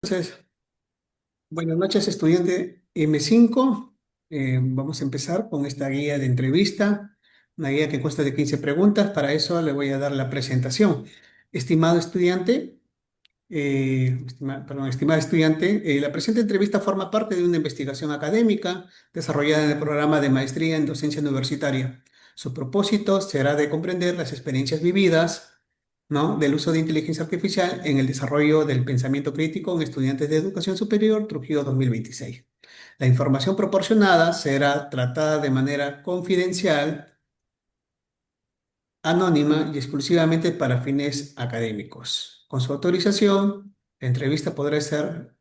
Entonces, buenas noches, estudiante M5. Vamos a empezar con esta guía de entrevista, una guía que consta de 15 preguntas. Para eso le voy a dar la presentación. Estimado estudiante, estimada estudiante, la presente entrevista forma parte de una investigación académica desarrollada en el programa de maestría en docencia universitaria. Su propósito será de comprender las experiencias vividas, ¿no?, del uso de inteligencia artificial en el desarrollo del pensamiento crítico en estudiantes de educación superior Trujillo 2026. La información proporcionada será tratada de manera confidencial, anónima y exclusivamente para fines académicos. Con su autorización, la entrevista podrá ser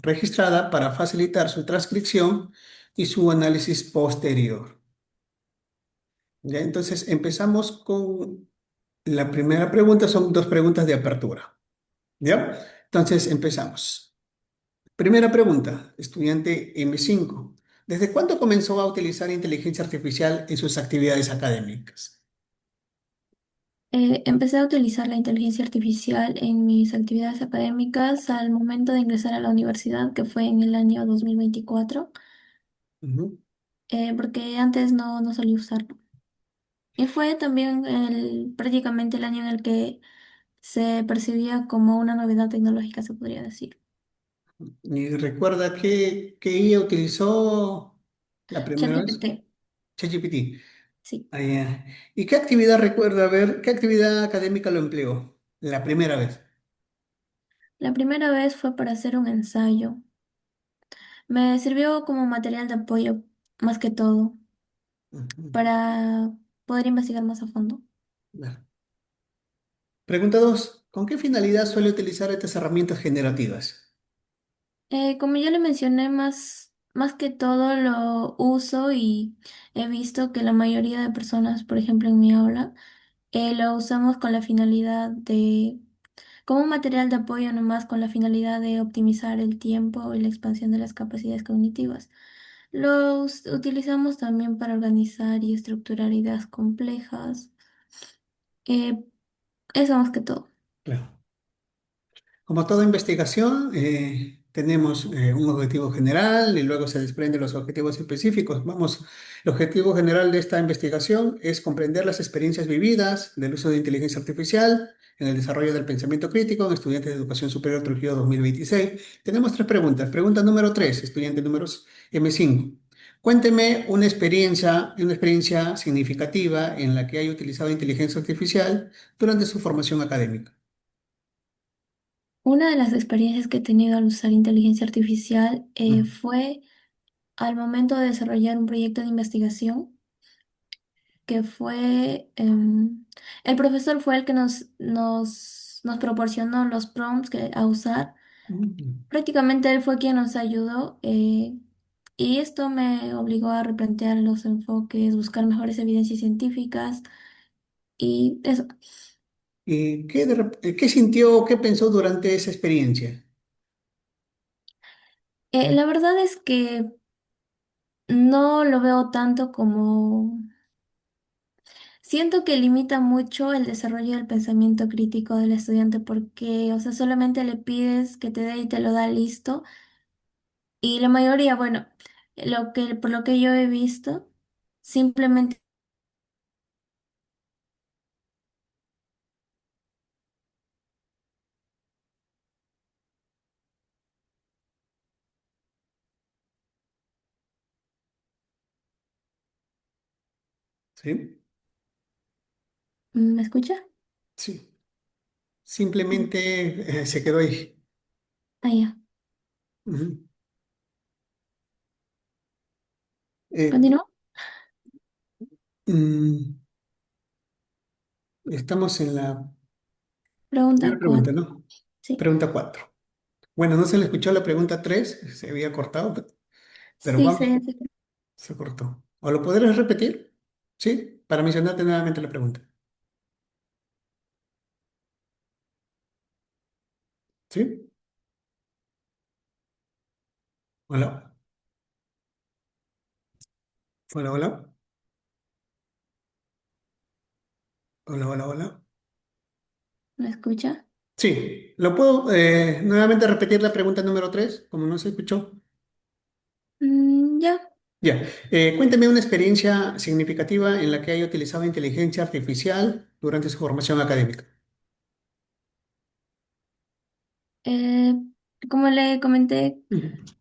registrada para facilitar su transcripción y su análisis posterior. ¿Ya? Entonces, empezamos con la primera pregunta. Son dos preguntas de apertura. ¿Ya? Entonces, empezamos. Primera pregunta, estudiante M5. ¿Desde cuándo comenzó a utilizar inteligencia artificial en sus actividades académicas? Empecé a utilizar la inteligencia artificial en mis actividades académicas al momento de ingresar a la universidad, que fue en el año 2024, Ujú. porque antes no solía usarlo. Y fue también prácticamente el año en el que se percibía como una novedad tecnológica, se podría decir. ¿Y recuerda qué IA utilizó la primera vez? ChatGPT, ChatGPT. sí. Ah, ya. ¿Y qué actividad recuerda? A ver, ¿qué actividad académica lo empleó la primera vez? La primera vez fue para hacer un ensayo. Me sirvió como material de apoyo, más que todo, Ujú. para poder investigar más a fondo. Bueno. Pregunta 2. ¿Con qué finalidad suele utilizar estas herramientas generativas? Como ya le mencioné, más que todo lo uso y he visto que la mayoría de personas, por ejemplo en mi aula, lo usamos con la finalidad como un material de apoyo nomás, con la finalidad de optimizar el tiempo y la expansión de las capacidades cognitivas. Los utilizamos también para organizar y estructurar ideas complejas. Eh, Eso más que todo. Claro. Como toda investigación, tenemos un objetivo general y luego se desprenden los objetivos específicos. Vamos, el objetivo general de esta investigación es comprender las experiencias vividas del uso de inteligencia artificial en el desarrollo del pensamiento crítico en estudiantes de educación superior Trujillo 2026. Tenemos tres preguntas. Pregunta número 3, estudiante número M5. Cuénteme una experiencia significativa en la que haya utilizado inteligencia artificial durante su formación académica. Una de las experiencias que he tenido al usar inteligencia artificial fue al momento de desarrollar un proyecto de investigación que el profesor fue el que nos proporcionó los prompts a usar. Mm. Prácticamente él fue quien nos ayudó, y esto me obligó a replantear los enfoques, buscar mejores evidencias científicas y eso. ¿Y qué sintió, qué pensó durante esa experiencia? La verdad es que no lo veo tanto como... Siento que limita mucho el desarrollo del pensamiento crítico del estudiante porque, o sea, solamente le pides que te dé y te lo da listo. Y la mayoría, bueno, por lo que yo he visto, simplemente ¿Sí? ¿me escucha? Sí. Mm. Simplemente se quedó ahí. Ah, ya. Ujú. Eh, ¿Continúo? mm, Estamos en la primera Pregunta pregunta, 4. ¿no? Sí. Pregunta 4. Bueno, no se le escuchó la pregunta 3, se había cortado, pero Sí, vamos, sí. se cortó. ¿O lo podrías repetir? ¿Sí? Para mencionarte nuevamente la pregunta. ¿Sí? Hola. Hola, hola. Hola, hola, hola. ¿Me escucha? Sí, ¿lo puedo nuevamente repetir la pregunta número 3, como no se escuchó? Ya. Ya, cuénteme una experiencia significativa en la que haya utilizado inteligencia artificial durante su formación académica. Eh, Como le comenté, Ujú.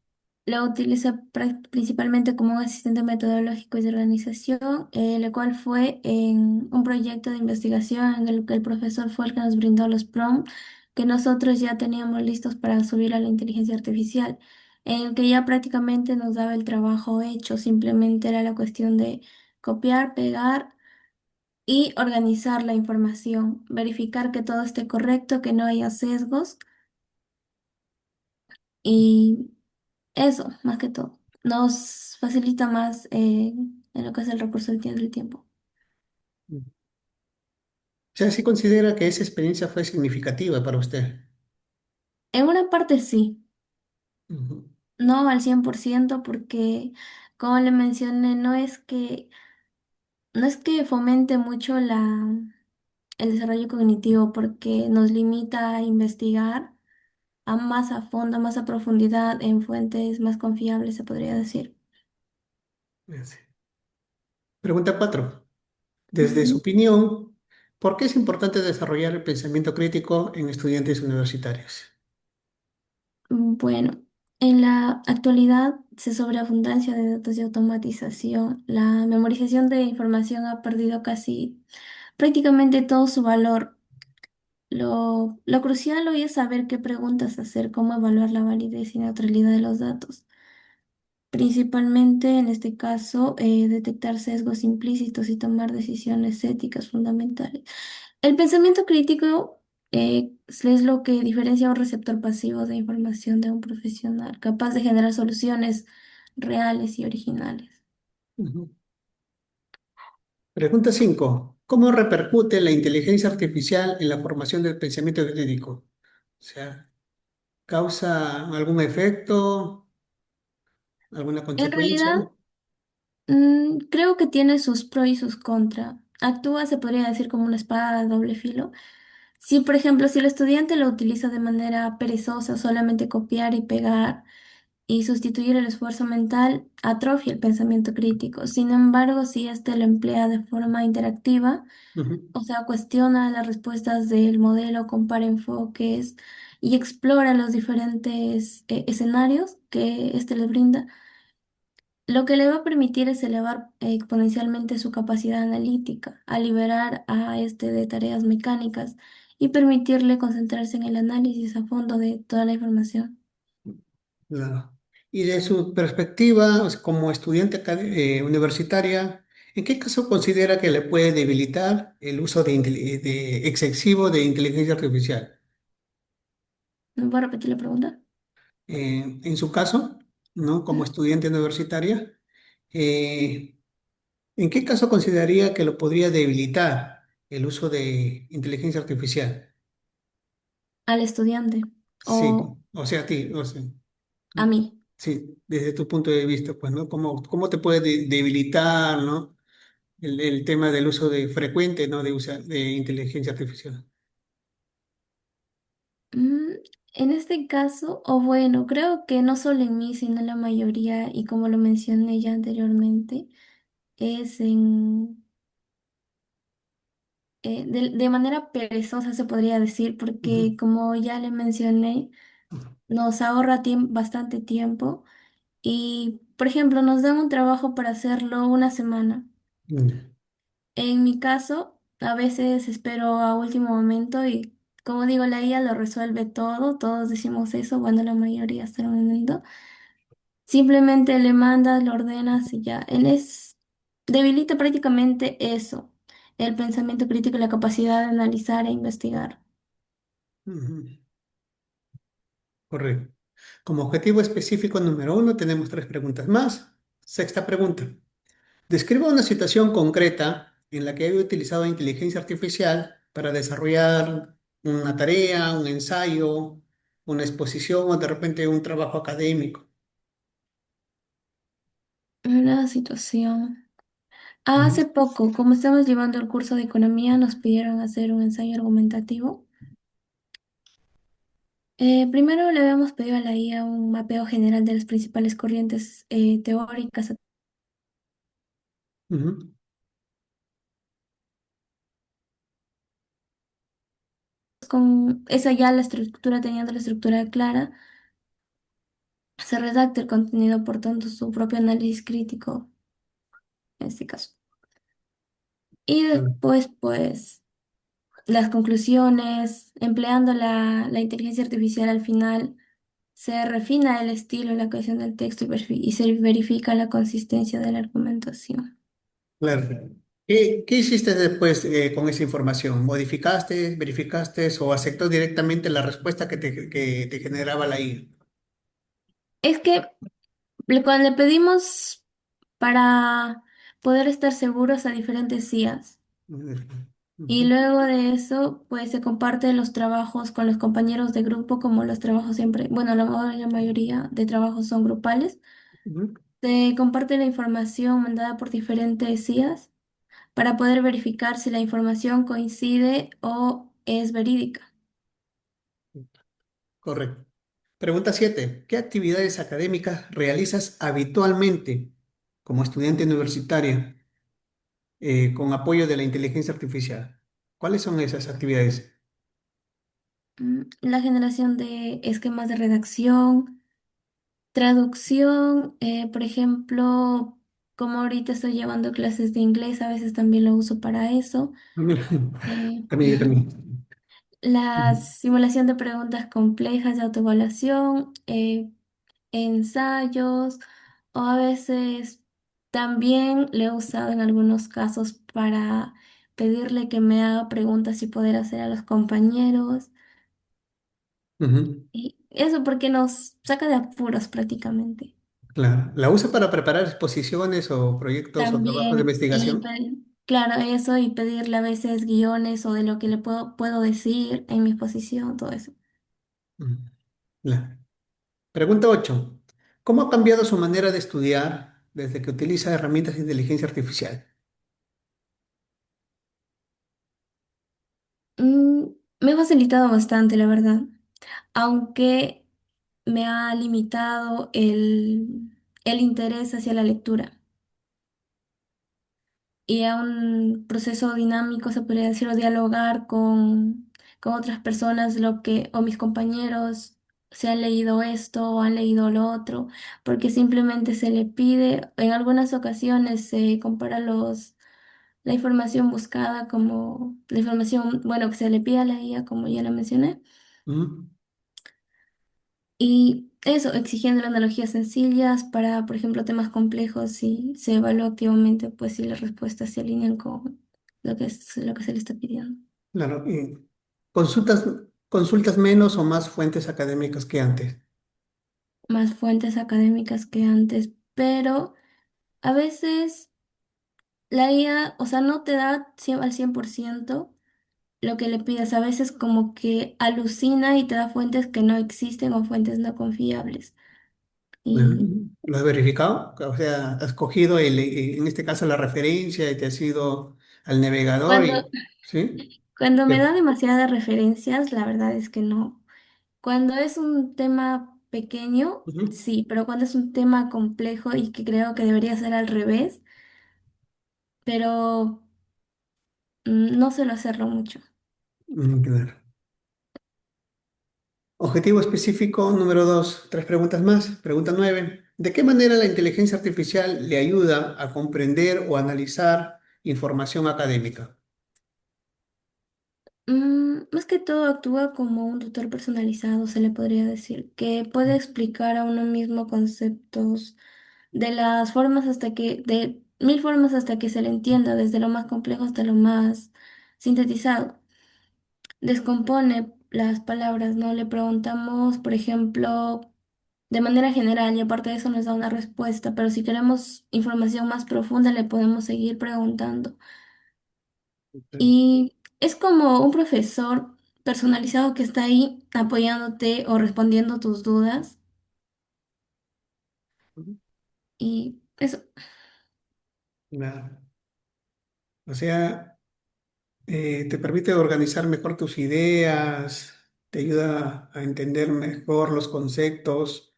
lo utiliza principalmente como un asistente metodológico y de organización, el cual fue en un proyecto de investigación en el que el profesor fue el que nos brindó los prompts que nosotros ya teníamos listos para subir a la inteligencia artificial, en el que ya prácticamente nos daba el trabajo hecho, simplemente era la cuestión de copiar, pegar y organizar la información, verificar que todo esté correcto, que no haya sesgos y eso, más que todo. Nos facilita más en lo que es el recurso del tiempo. O sea, ¿sí considera que esa experiencia fue significativa para usted? En una parte sí, Ujú. no al 100% porque, como le mencioné, no es que fomente mucho el desarrollo cognitivo porque nos limita a investigar a más a fondo, más a profundidad en fuentes más confiables, se podría decir. Sí. Pregunta 4. Desde su Ujú. opinión, ¿por qué es importante desarrollar el pensamiento crítico en estudiantes universitarios? Bueno, en la actualidad se sobreabundancia de datos de automatización. La memorización de información ha perdido casi prácticamente todo su valor. Lo crucial hoy es saber qué preguntas hacer, cómo evaluar la validez y neutralidad de los datos. Principalmente en este caso, detectar sesgos implícitos y tomar decisiones éticas fundamentales. El pensamiento crítico es lo que diferencia a un receptor pasivo de información de un profesional, capaz de generar soluciones reales y originales. Ujú. Pregunta 5. ¿Cómo repercute la inteligencia artificial en la formación del pensamiento crítico? O sea, ¿causa algún efecto, alguna En consecuencia? realidad, creo que tiene sus pros y sus contras. Actúa, se podría decir, como una espada de doble filo. Si, por ejemplo, si el estudiante lo utiliza de manera perezosa, solamente copiar y pegar, y sustituir el esfuerzo mental atrofia el pensamiento crítico. Sin embargo, si éste lo emplea de forma interactiva, Ujú. o sea, cuestiona las respuestas del modelo, compara enfoques y explora los diferentes escenarios que éste le brinda, lo que le va a permitir es elevar exponencialmente su capacidad analítica, a liberar a este de tareas mecánicas y permitirle concentrarse en el análisis a fondo de toda la información. Claro. Y de su perspectiva, o sea, como estudiante universitaria, ¿en qué caso considera que le puede debilitar el uso de excesivo de inteligencia artificial? ¿Me voy a repetir la pregunta? En su caso, ¿no? Como estudiante universitaria, eh, ¿en qué caso consideraría que lo podría debilitar el uso de inteligencia artificial? Al estudiante Sí, o o sea, a ti, o sea, a mí. sí, desde tu punto de vista, pues, ¿no? ¿Cómo te puede debilitar, ¿no? El tema del uso de frecuente, ¿no? De inteligencia artificial. Mm, en este caso, o bueno, creo que no solo en mí, sino en la mayoría, y como lo mencioné ya anteriormente, es de manera perezosa, se podría decir, Ujú. porque como ya le mencioné, nos ahorra bastante tiempo y, por ejemplo, nos dan un trabajo para hacerlo una semana. Mm. En mi caso, a veces espero a último momento y, como digo, la IA lo resuelve todo, todos decimos eso, bueno, la mayoría hasta el momento. Simplemente le mandas, lo ordenas y ya. Debilita prácticamente eso, el pensamiento crítico y la capacidad de analizar e investigar. Ujú. Correcto. Como objetivo específico número 1, tenemos 3 preguntas más. Sexta pregunta. Describa una situación concreta en la que haya utilizado inteligencia artificial para desarrollar una tarea, un ensayo, una exposición o de repente un trabajo académico. Una situación. Hace Ujú. poco, como estamos llevando el curso de economía, nos pidieron hacer un ensayo argumentativo Primero le habíamos pedido a la IA un mapeo general de las principales corrientes teóricas. Ujú. Con esa ya la estructura, teniendo la estructura clara, se redacta el contenido, por tanto, su propio análisis crítico en este caso. Y después, pues, las conclusiones, empleando la inteligencia artificial al final, se refina el estilo, la cohesión del texto y se verifica la consistencia de la argumentación. Claro. ¿Qué hiciste después con esa información? ¿Modificaste, verificaste o aceptó directamente la respuesta que te generaba la IA? Es que cuando le pedimos para poder estar seguros a diferentes IAs, y Ujú, luego de eso, pues se comparten los trabajos con los compañeros de grupo, como los trabajos siempre, bueno, la mayoría de trabajos son grupales. ujú. Se comparte la información mandada por diferentes IAs para poder verificar si la información coincide o es verídica. Correcto. Pregunta 7. ¿Qué actividades académicas realizas habitualmente como estudiante universitaria con apoyo de la inteligencia artificial? ¿Cuáles son esas actividades? La generación de esquemas de redacción, traducción, por ejemplo, como ahorita estoy llevando clases de inglés, a veces también lo uso para eso. Eh, También, yo también. la Ujú, simulación de preguntas complejas de autoevaluación, ensayos, o a veces también le he usado en algunos casos para pedirle que me haga preguntas y poder hacer a los compañeros. ujú. Y eso porque nos saca de apuros prácticamente. Claro. ¿La usa para preparar exposiciones o proyectos o trabajos de También, investigación? claro, eso y pedirle a veces guiones o de lo que le puedo decir en mi exposición, todo eso. Mm. Claro. Pregunta 8. ¿Cómo ha cambiado su manera de estudiar desde que utiliza herramientas de inteligencia artificial? Mm, Me ha facilitado bastante, la verdad, aunque me ha limitado el interés hacia la lectura y a un proceso dinámico, se podría decir, o dialogar con otras personas, lo que, o mis compañeros, se han leído esto o han leído lo otro, porque simplemente se le pide, en algunas ocasiones se compara la información buscada como la información, bueno, que se le pide a la IA, como ya la mencioné. Mm. Y eso, exigiendo analogías sencillas para, por ejemplo, temas complejos y se evalúa activamente, pues, si las respuestas se alinean con lo que se le está pidiendo. Claro. ¿Y consultas menos o más fuentes académicas que antes? Más fuentes académicas que antes, pero a veces la IA, o sea, no te da al 100% lo que le pidas. A veces como que alucina y te da fuentes que no existen o fuentes no confiables. Y ¿Lo has verificado? O sea, has cogido en este caso la referencia y te has ido al navegador cuando, y, ¿sí? cuando me Te- da demasiadas referencias, la verdad es que no. Cuando es un tema pequeño, Ujú. sí, pero cuando es un tema complejo y que creo que debería ser al revés, pero no suelo hacerlo mucho. Claro. Objetivo específico número 2. Tres preguntas más. Pregunta 9. ¿De qué manera la inteligencia artificial le ayuda a comprender o analizar información académica? Más que todo actúa como un tutor personalizado, se le podría decir, que puede explicar a uno mismo conceptos de las formas de mil formas hasta que se le entienda, desde lo más complejo hasta lo más sintetizado. Descompone las palabras, ¿no? Le preguntamos, por ejemplo, de manera general y aparte de eso nos da una respuesta, pero si queremos información más profunda le podemos seguir preguntando. Y es como un profesor personalizado que está ahí apoyándote o respondiendo tus dudas. Ujú. Y eso, Claro. O sea, te permite organizar mejor tus ideas, te ayuda a entender mejor los conceptos,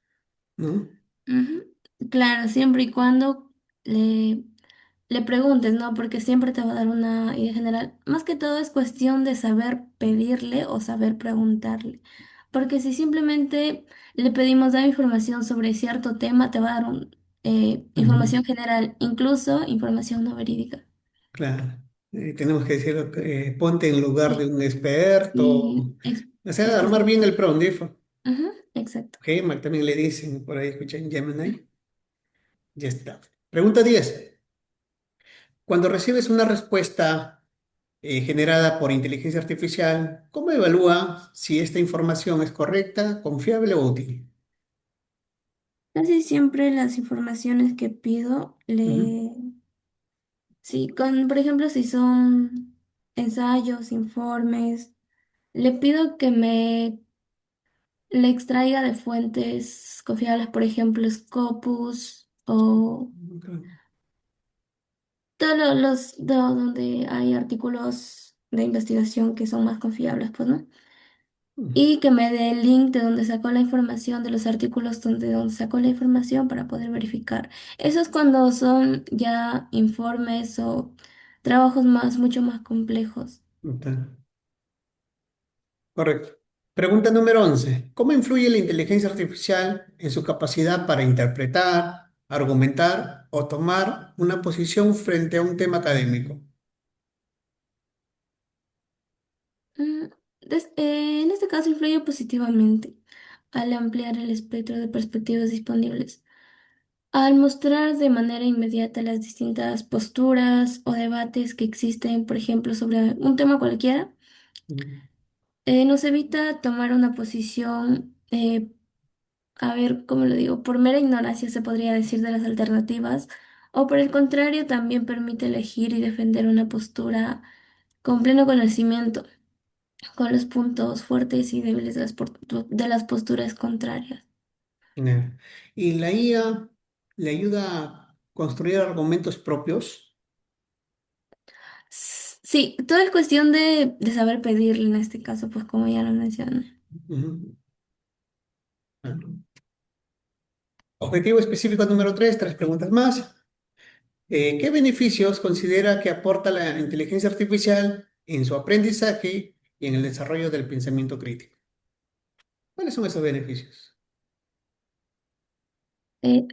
¿no? Ujú. Claro, siempre y cuando le, le preguntes, ¿no? Porque siempre te va a dar una idea general. Más que todo es cuestión de saber pedirle o saber preguntarle. Porque si simplemente le pedimos dar información sobre cierto tema, te va a dar Ujú. información general, incluso información no verídica. Claro. Tenemos que decirlo, ponte en lugar de Sí, un experto, sí, o sea, armar bien exacto. el prompt, ¿no? Ujú, exacto. Ok, también le dicen, por ahí escuchan Gemini, ya está. Pregunta 10. Cuando recibes una respuesta generada por inteligencia artificial, ¿cómo evalúa si esta información es correcta, confiable o útil? Casi siempre las informaciones que pido Ujú, sí, por ejemplo, si son ensayos, informes, le pido que me le extraiga de fuentes confiables, por ejemplo, Scopus o ok, todos donde hay artículos de investigación que son más confiables, pues, ¿no? ujú, Y que me dé el link de donde sacó la información, de los artículos donde sacó la información para poder verificar. Eso es cuando son ya informes o trabajos mucho más complejos. ok. Correcto. Pregunta número 11. ¿Cómo influye la inteligencia artificial en su capacidad para interpretar, argumentar o tomar una posición frente a un tema académico? Mm, en este caso influye positivamente al ampliar el espectro de perspectivas disponibles, al mostrar de manera inmediata las distintas posturas o debates que existen, por ejemplo, sobre un tema cualquiera. Ujú, Nos evita tomar una posición, a ver, ¿cómo lo digo? Por mera ignorancia se podría decir de las alternativas, o por el contrario, también permite elegir y defender una postura con pleno conocimiento, con los puntos fuertes y débiles de las posturas contrarias. ya. ¿Y la IA le ayuda a construir argumentos propios? Sí, todo es cuestión de saber pedirle en este caso, pues como ya lo mencioné. Ujú. Claro. Objetivo específico número 3. Tres preguntas más. ¿Qué beneficios considera que aporta la inteligencia artificial en su aprendizaje y en el desarrollo del pensamiento crítico? ¿Cuáles son esos beneficios?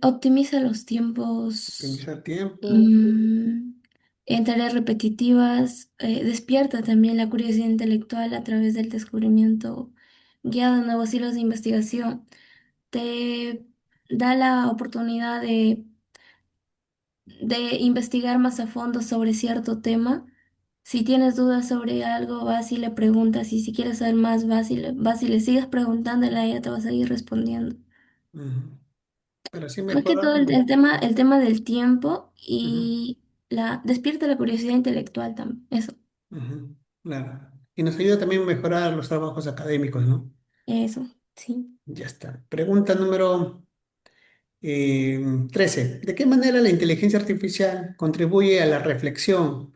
Optimiza los tiempos Optimizar tiempo. mm, en tareas repetitivas, despierta también la curiosidad intelectual a través del descubrimiento guiado de nuevos hilos de investigación. Te da la oportunidad de investigar más a fondo sobre cierto tema. Si tienes dudas sobre algo, vas y le preguntas, y si quieres saber más, vas y le sigues preguntando, y ella te va a seguir respondiendo. Ujú. Pero sí Más que mejora. todo el tema del tiempo Ujú, y despierta la curiosidad intelectual también. ujú, claro. Y nos ayuda también a mejorar los trabajos académicos, ¿no? Eso, sí. Ya está. Pregunta número 13. ¿De qué manera la inteligencia artificial contribuye a la reflexión,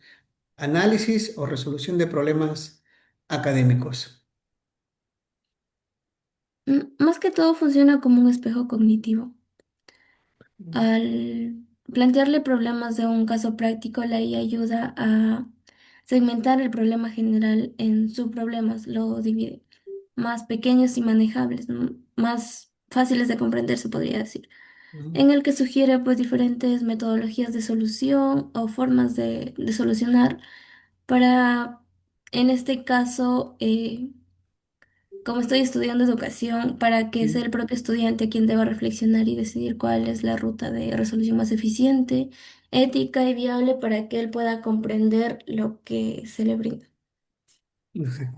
análisis o resolución de problemas académicos? Más que todo funciona como un espejo cognitivo. Al plantearle problemas de un caso práctico, la IA ayuda a segmentar el problema general en subproblemas, lo divide, más pequeños y manejables, ¿no? Más fáciles de comprender, se podría decir, Ujú, en el que sugiere pues diferentes metodologías de solución o formas de solucionar para, en este caso, como estoy estudiando educación, para que sea ujú. el propio estudiante quien deba reflexionar y decidir cuál es la ruta de resolución más eficiente, ética y viable para que él pueda comprender lo que se le brinda. No sé.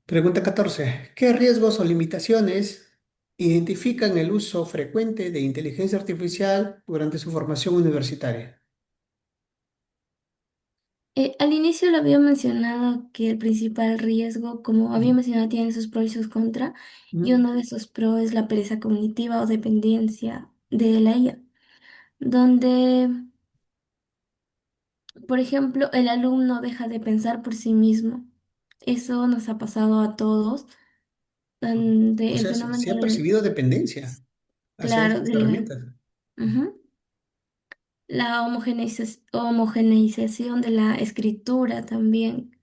Pregunta 14. ¿Qué riesgos o limitaciones identifican el uso frecuente de inteligencia artificial durante su formación universitaria? Al inicio lo había mencionado que el principal riesgo, como había Ujú, mencionado, tiene sus pros y sus contras, y ujú, uno de esos pros es la pereza cognitiva o dependencia de la IA, donde, por ejemplo, el alumno deja de pensar por sí mismo. Eso nos ha pasado a todos. O El sea, fenómeno, se ha percibido dependencia hacia claro, estas herramientas. ujú, la homogeneización de la escritura también,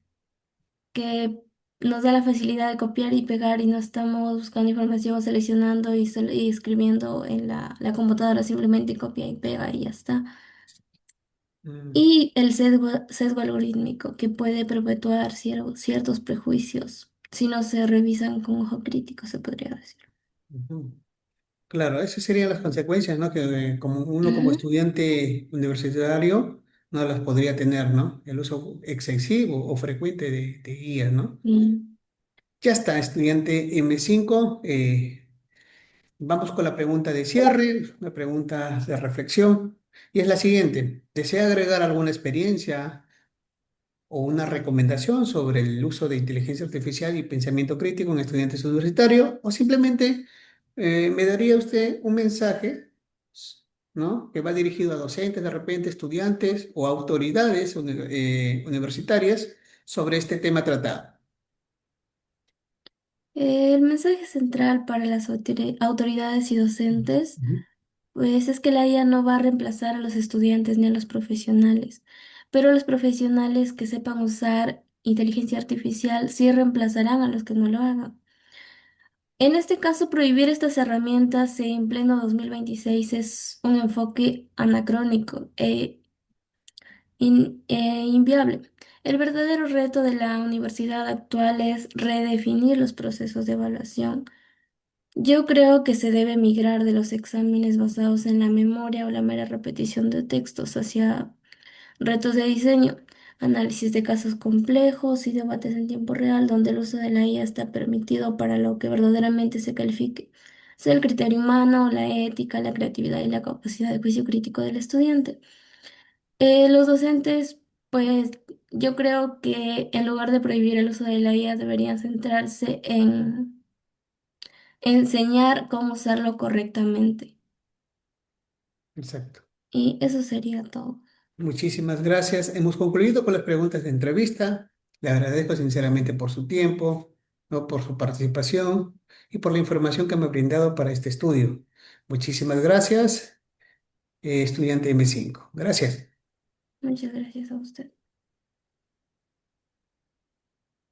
que nos da la facilidad de copiar y pegar y no estamos buscando información, seleccionando y escribiendo en la computadora, simplemente copia y pega y ya está. Mm, Y el sesgo algorítmico, que puede perpetuar ciertos prejuicios si no se revisan con ojo crítico, se podría decir. ujú. Claro, esas serían las consecuencias, ¿no? Que como uno como Ujú. estudiante universitario no las podría tener, ¿no? El uso excesivo o frecuente de guías, ¿no? Y, Ya está, estudiante M5. Vamos con la pregunta de cierre, una pregunta de reflexión, y es la siguiente. ¿Desea agregar alguna experiencia o una recomendación sobre el uso de inteligencia artificial y pensamiento crítico en estudiantes universitarios? ¿O simplemente me daría usted un mensaje, ¿no? Que va dirigido a docentes, de repente, estudiantes o autoridades universitarias sobre este tema tratado? el mensaje central para las autoridades y docentes, Ujú. pues es que la IA no va a reemplazar a los estudiantes ni a los profesionales, pero los profesionales que sepan usar inteligencia artificial sí reemplazarán a los que no lo hagan. En este caso, prohibir estas herramientas en pleno 2026 es un enfoque anacrónico e inviable. El verdadero reto de la universidad actual es redefinir los procesos de evaluación. Yo creo que se debe migrar de los exámenes basados en la memoria o la mera repetición de textos hacia retos de diseño, análisis de casos complejos y debates en tiempo real donde el uso de la IA está permitido para lo que verdaderamente se califique, sea el criterio humano, la ética, la creatividad y la capacidad de juicio crítico del estudiante. Los docentes, pues yo creo que en lugar de prohibir el uso de la IA deberían centrarse en enseñar cómo usarlo correctamente. Exacto. Y eso sería todo. Muchísimas gracias. Hemos concluido con las preguntas de entrevista. Le agradezco sinceramente por su tiempo, ¿no? Por su participación y por la información que me ha brindado para este estudio. Muchísimas gracias, estudiante M5. Gracias. Muchas gracias a usted.